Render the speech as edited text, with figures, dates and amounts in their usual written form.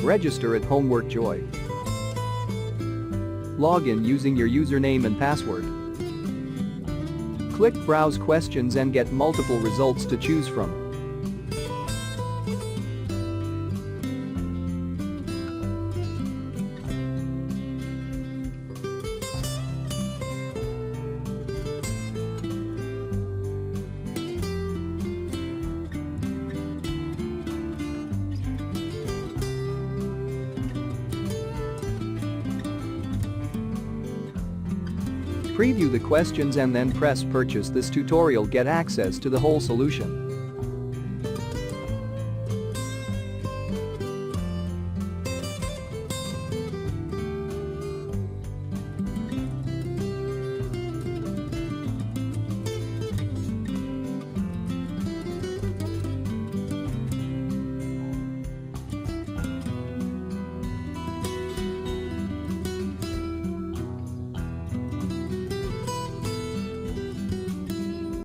Register at Homework Joy. Log in using your username and password. Click Browse Questions and get multiple results to choose from. Preview the questions and then press Purchase. This tutorial get access to the whole solution.